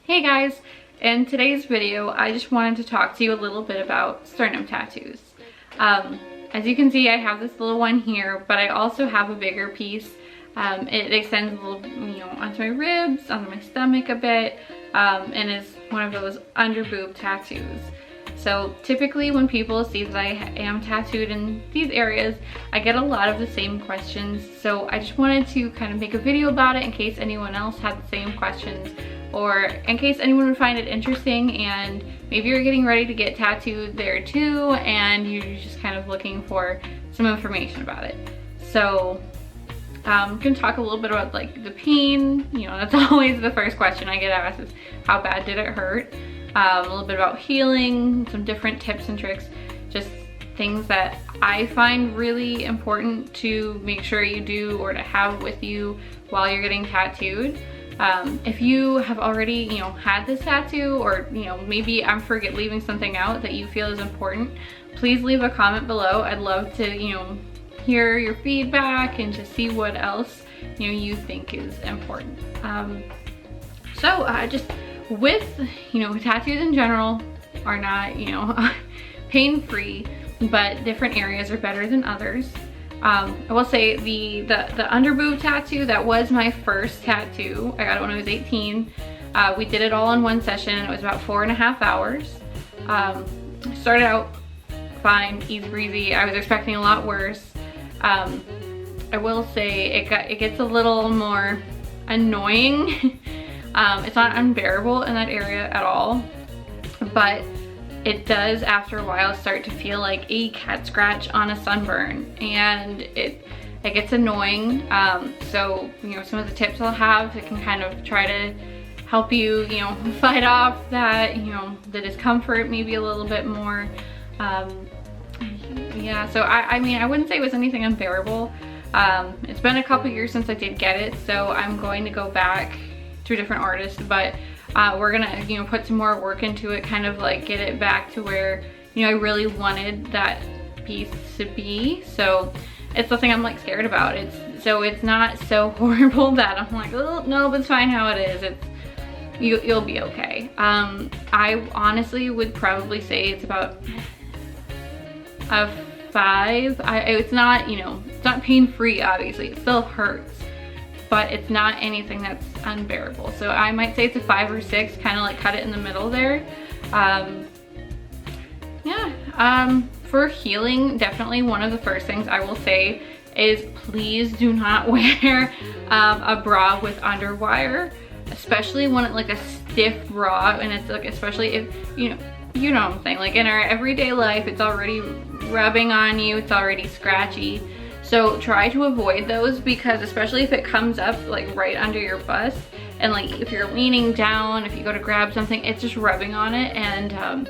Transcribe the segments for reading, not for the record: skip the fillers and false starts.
Hey guys, in today's video I just wanted to talk to you a little bit about sternum tattoos. As you can see, I have this little one here, but I also have a bigger piece. It extends a little, onto my ribs, onto my stomach a bit, and is one of those under boob tattoos. So typically when people see that I am tattooed in these areas, I get a lot of the same questions. So I just wanted to kind of make a video about it in case anyone else had the same questions, or in case anyone would find it interesting and maybe you're getting ready to get tattooed there too and you're just kind of looking for some information about it. So I'm gonna talk a little bit about like the pain. That's always the first question I get asked is how bad did it hurt? A little bit about healing, some different tips and tricks, just things that I find really important to make sure you do or to have with you while you're getting tattooed. If you have already, had this tattoo, or, maybe I'm leaving something out that you feel is important, please leave a comment below. I'd love to, hear your feedback and to see what else, you think is important. Just with, tattoos in general are not, pain-free, but different areas are better than others. I will say the under boob tattoo, that was my first tattoo. I got it when I was 18. We did it all in one session and it was about 4.5 hours. Started out fine, easy breezy. I was expecting a lot worse. I will say it gets a little more annoying. It's not unbearable in that area at all, but it does after a while start to feel like a cat scratch on a sunburn, and it gets annoying. So some of the tips I'll have that can kind of try to help you fight off that the discomfort maybe a little bit more. Yeah, so I mean I wouldn't say it was anything unbearable. It's been a couple years since I did get it, so I'm going to go back to a different artist, but we're gonna put some more work into it, kind of like get it back to where I really wanted that piece to be. So it's something I'm like scared about. It's not so horrible that I'm like, oh no, but it's fine how it is. You'll be okay. I honestly would probably say it's about a 5. It's not it's not pain-free, obviously. It still hurts, but it's not anything that's unbearable. So I might say it's a 5 or 6, kind of like cut it in the middle there. For healing, definitely one of the first things I will say is please do not wear a bra with underwire, especially when it's like a stiff bra, and it's like, especially if you know what I'm saying, like in our everyday life, it's already rubbing on you, it's already scratchy. So try to avoid those, because especially if it comes up like right under your bust, and like if you're leaning down, if you go to grab something, it's just rubbing on it. And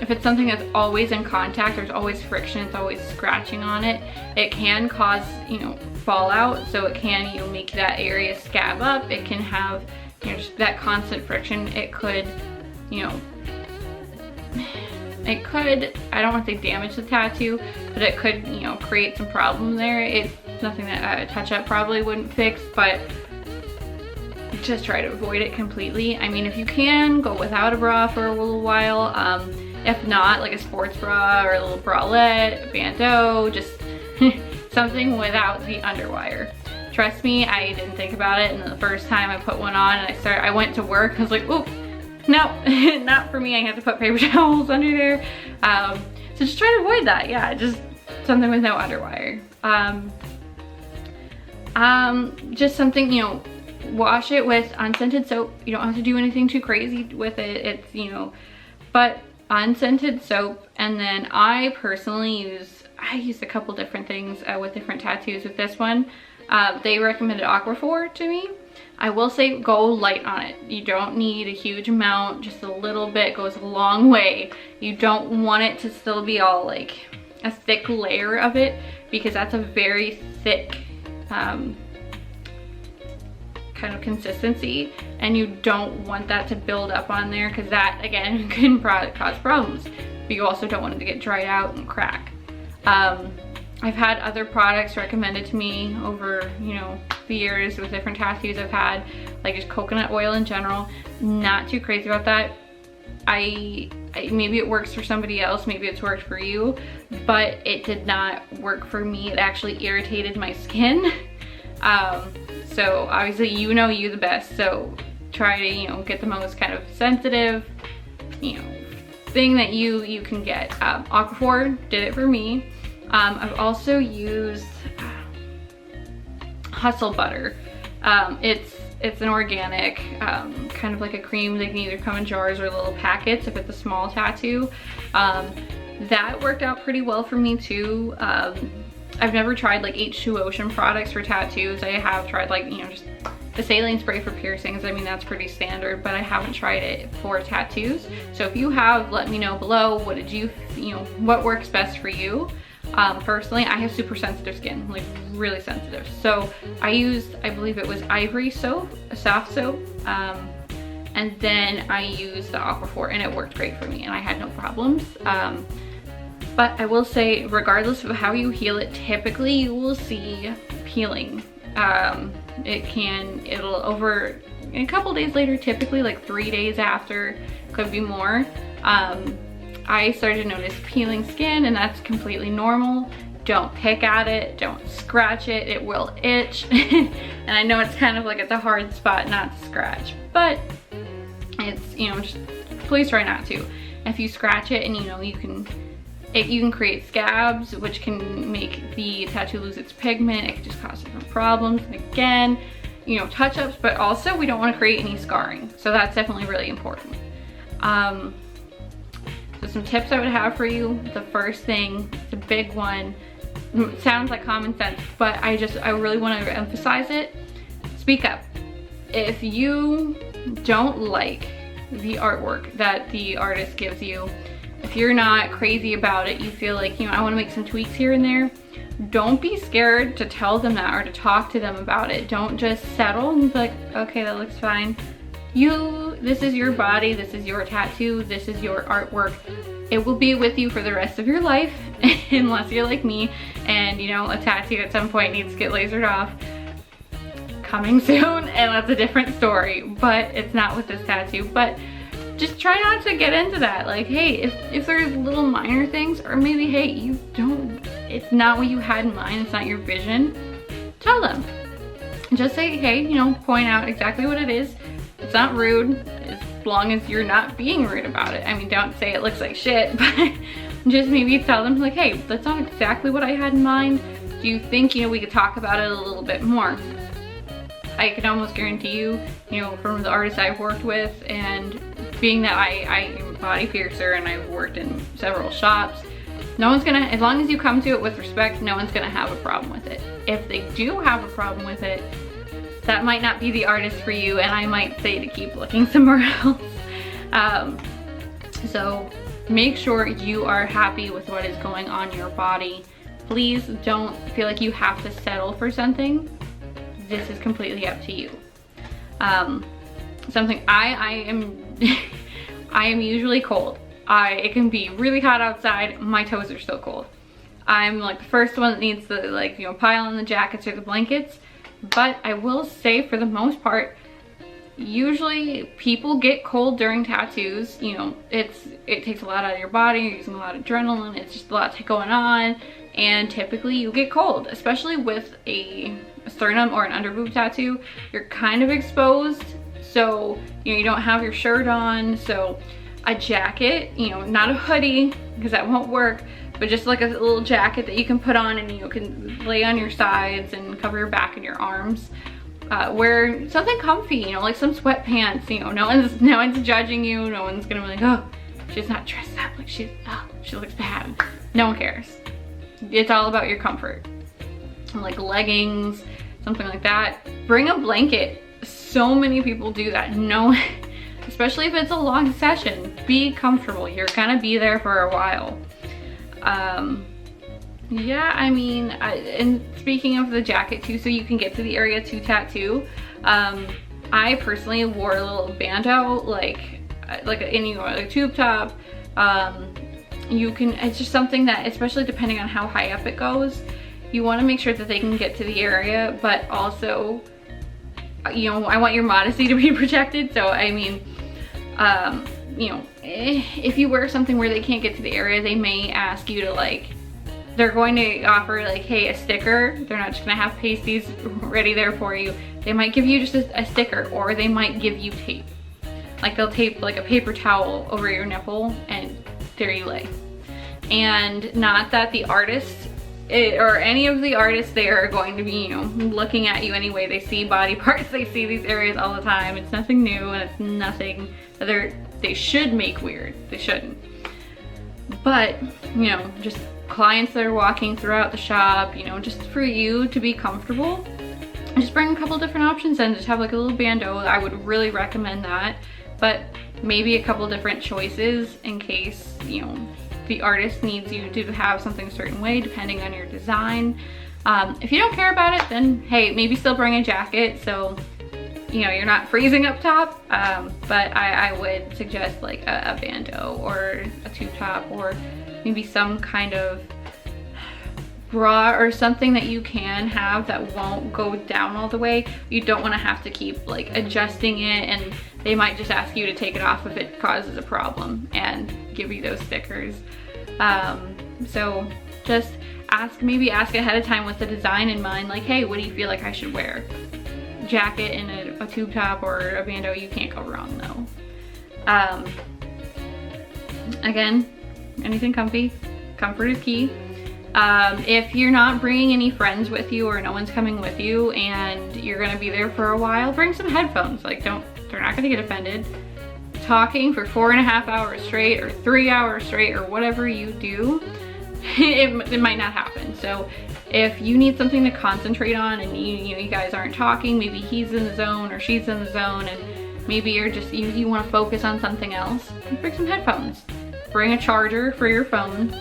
if it's something that's always in contact, there's always friction, it's always scratching on it, it can cause fallout. So it can make that area scab up. It can have just that constant friction. It could I don't want to say damage the tattoo, but it could, create some problem there. It's nothing that a touch-up probably wouldn't fix, but just try to avoid it completely. I mean, if you can, go without a bra for a little while. If not, like a sports bra or a little bralette, a bandeau, just something without the underwire. Trust me, I didn't think about it, and the first time I put one on and I went to work, I was like, oop. No, not for me. I have to put paper towels under there. So just try to avoid that. Yeah, just something with no underwire. Just something, wash it with unscented soap. You don't have to do anything too crazy with it. It's, but unscented soap. And then I personally use a couple different things with different tattoos with this one. They recommended Aquaphor to me. I will say go light on it. You don't need a huge amount, just a little bit goes a long way. You don't want it to still be all like a thick layer of it, because that's a very thick kind of consistency, and you don't want that to build up on there, because that again can cause problems. But you also don't want it to get dried out and crack. I've had other products recommended to me over, you know, the years with different tattoos I've had, like just coconut oil in general. Not too crazy about that. Maybe it works for somebody else, maybe it's worked for you, but it did not work for me. It actually irritated my skin. So obviously, you know you the best, so try to, you know, get the most kind of sensitive, you know, thing that you can get. Aquaphor did it for me. I've also used Hustle Butter. It's an organic, kind of like a cream. They can either come in jars or little packets if it's a small tattoo. That worked out pretty well for me too. I've never tried like H2Ocean products for tattoos. I have tried like, you know, just the saline spray for piercings. I mean, that's pretty standard, but I haven't tried it for tattoos. So if you have, let me know below. What did you know, what works best for you? Personally, I have super sensitive skin, like really sensitive. So I used, I believe it was Ivory soap, a soft soap. And then I used the Aquaphor and it worked great for me and I had no problems. But I will say, regardless of how you heal it, typically you will see peeling. It'll over a couple days later, typically like 3 days after, could be more. I started to notice peeling skin and that's completely normal. Don't pick at it, don't scratch it, it will itch. And I know it's kind of like it's a hard spot not to scratch, but it's, you know, just please try not to. If you scratch it and you know, you can create scabs, which can make the tattoo lose its pigment. It can just cause different problems. And again, you know, touch-ups, but also we don't want to create any scarring. So that's definitely really important. So some tips I would have for you. The first thing, the big one, sounds like common sense, but I really want to emphasize it. Speak up. If you don't like the artwork that the artist gives you, if you're not crazy about it, you feel like, you know, I want to make some tweaks here and there, don't be scared to tell them that or to talk to them about it. Don't just settle and be like, okay, that looks fine. This is your body, this is your tattoo, this is your artwork. It will be with you for the rest of your life, unless you're like me and, you know, a tattoo at some point needs to get lasered off. Coming soon, and that's a different story, but it's not with this tattoo. But just try not to get into that. Like, hey, if there's little minor things, or maybe, hey, it's not what you had in mind, it's not your vision, tell them. Just say, hey, you know, point out exactly what it is. It's not rude, as long as you're not being rude about it. I mean, don't say it looks like shit, but just maybe tell them, like, hey, that's not exactly what I had in mind. Do you think, you know, we could talk about it a little bit more? I can almost guarantee you, you know, from the artists I've worked with, and being that I am a body piercer and I've worked in several shops, no one's gonna, as long as you come to it with respect, no one's gonna have a problem with it. If they do have a problem with it, that might not be the artist for you, and I might say to keep looking somewhere else. So make sure you are happy with what is going on your body. Please don't feel like you have to settle for something. This is completely up to you. Something I am usually cold. It can be really hot outside, my toes are still cold. I'm like the first one that needs to, like, you know, pile on the jackets or the blankets. But I will say, for the most part, usually people get cold during tattoos. You know, it takes a lot out of your body, you're using a lot of adrenaline, it's just a lot going on, and typically you get cold, especially with a sternum or an underboob tattoo. You're kind of exposed, so, you know, you don't have your shirt on, so a jacket, you know, not a hoodie, because that won't work, but just like a little jacket that you can put on and you can lay on your sides and cover your back and your arms. Wear something comfy, you know, like some sweatpants, you know, no one's judging you, no one's gonna be like, oh, she's not dressed up, like she looks bad. No one cares. It's all about your comfort. Like leggings, something like that. Bring a blanket. So many people do that. No, especially if it's a long session, be comfortable. You're gonna be there for a while. Yeah, I mean, and speaking of the jacket too, so you can get to the area to tattoo, I personally wore a little bandeau, like a tube top, it's just something that, especially depending on how high up it goes, you want to make sure that they can get to the area, but also, you know, I want your modesty to be protected. So I mean, you know, if you wear something where they can't get to the area, they may ask you to, like, they're going to offer, like, hey, a sticker. They're not just gonna have pasties ready there for you. They might give you just a sticker, or they might give you tape. Like, they'll tape like a paper towel over your nipple, and there you lay. And not that the artist or any of the artists there are going to be, you know, looking at you anyway. They see body parts, they see these areas all the time. It's nothing new, and it's nothing that they should make weird. They shouldn't. But, you know, just clients that are walking throughout the shop, you know, just for you to be comfortable, just bring a couple different options and just have like a little bandeau. I would really recommend that, but maybe a couple different choices in case, you know, the artist needs you to have something a certain way depending on your design. If you don't care about it, then hey, maybe still bring a jacket so, you know, you're not freezing up top. But I would suggest like a bandeau or a tube top, or maybe some kind of bra or something that you can have that won't go down all the way. You don't want to have to keep like adjusting it, and they might just ask you to take it off if it causes a problem and give you those stickers. So just maybe ask ahead of time with the design in mind, like, hey, what do you feel like I should wear? Jacket and a tube top or a bandeau, you can't go wrong though. Again, anything comfy. Comfort is key. If you're not bringing any friends with you, or no one's coming with you, and you're gonna be there for a while, bring some headphones. Like, they're not gonna get offended. Talking for 4.5 hours straight, or 3 hours straight, or whatever you do, it might not happen. So if you need something to concentrate on, and you guys aren't talking, maybe he's in the zone or she's in the zone, and maybe you're just, you want to focus on something else, bring some headphones. Bring a charger for your phone,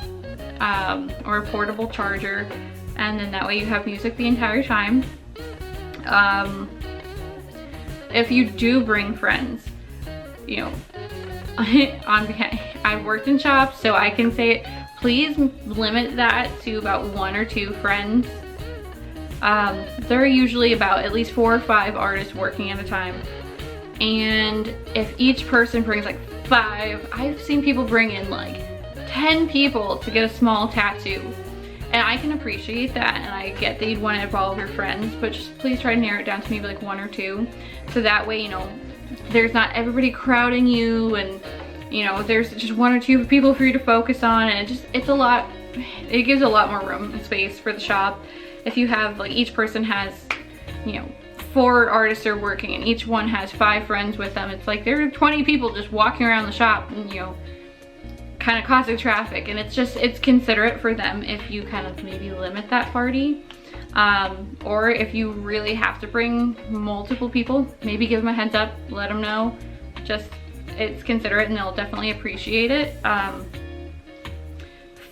or a portable charger, and then that way you have music the entire time. If you do bring friends, you know, I've worked in shops, so I can say it, please limit that to about 1 or 2 friends. There are usually about at least 4 or 5 artists working at a time, and if each person brings like 5, I've seen people bring in like 10 people to get a small tattoo, and I can appreciate that, and I get that you'd want to involve your friends, but just please try to narrow it down to maybe like 1 or 2, so that way, you know, there's not everybody crowding you, and you know, there's just 1 or 2 people for you to focus on, and it's a lot, it gives a lot more room and space for the shop. If you have like, each person has, you know, 4 artists are working and each one has 5 friends with them, it's like there are 20 people just walking around the shop and, you know, kind of causing traffic, and it's considerate for them if you kind of maybe limit that party. Or if you really have to bring multiple people, maybe give them a heads up, let them know. Just, it's considerate and they'll definitely appreciate it.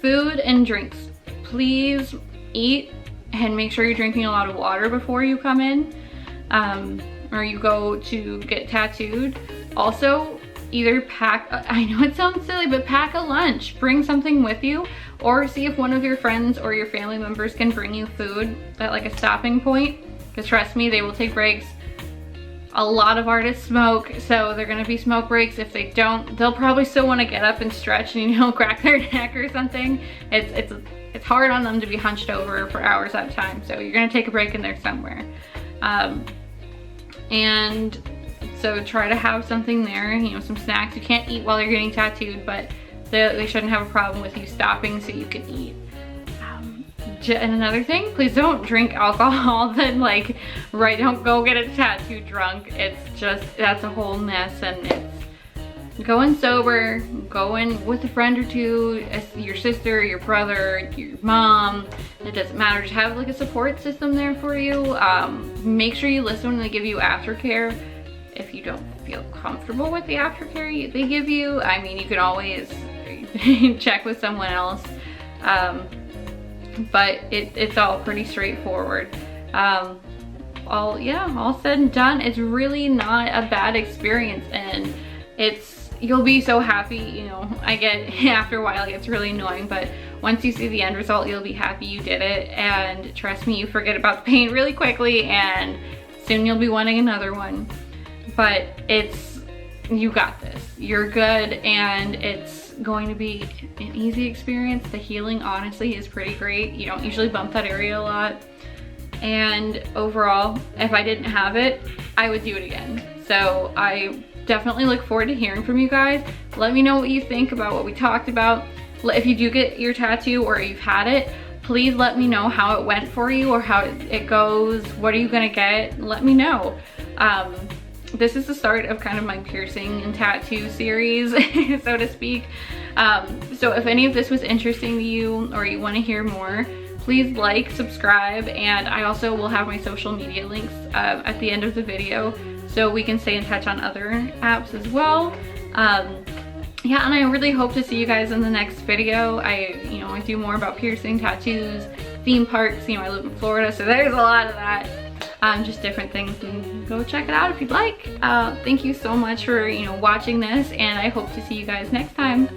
Food and drinks, please eat and make sure you're drinking a lot of water before you come in, or you go to get tattooed. Also, either pack, I know it sounds silly, but pack a lunch, bring something with you, or see if one of your friends or your family members can bring you food at like a stopping point, because trust me, they will take breaks. A lot of artists smoke, so they're gonna be smoke breaks. If they don't, they'll probably still want to get up and stretch and, you know, crack their neck or something. It's hard on them to be hunched over for hours at a time, so you're gonna take a break in there somewhere. And so try to have something there, you know, some snacks. You can't eat while you're getting tattooed, but they shouldn't have a problem with you stopping so you can eat. And another thing, please don't drink alcohol. Then like, right, don't go get a tattoo drunk. It's just, that's a whole mess, and it's going sober, going with a friend or 2, your sister, your brother, your mom, it doesn't matter. Just have like a support system there for you. Make sure you listen when they give you aftercare. If you don't feel comfortable with the aftercare they give you, I mean, you can always check with someone else. But it's all pretty straightforward. All said and done, it's really not a bad experience, and it's you'll be so happy. You know, I get, after a while it gets really annoying, but once you see the end result, you'll be happy you did it. And trust me, you forget about the pain really quickly, and soon you'll be wanting another one. But you got this. You're good, and it's going to be an easy experience. The healing honestly is pretty great. You don't usually bump that area a lot. And overall, if I didn't have it, I would do it again. So I definitely look forward to hearing from you guys. Let me know what you think about what we talked about. If you do get your tattoo or you've had it, please let me know how it went for you or how it goes. What are you gonna get? Let me know. This is the start of kind of my piercing and tattoo series, so to speak. So if any of this was interesting to you or you want to hear more, please like, subscribe, and I also will have my social media links at the end of the video so we can stay in touch on other apps as well. Yeah, and I really hope to see you guys in the next video. I do more about piercing, tattoos, theme parks. You know, I live in Florida, so there's a lot of that. Just different things, and go check it out if you'd like. Thank you so much for watching this, and I hope to see you guys next time.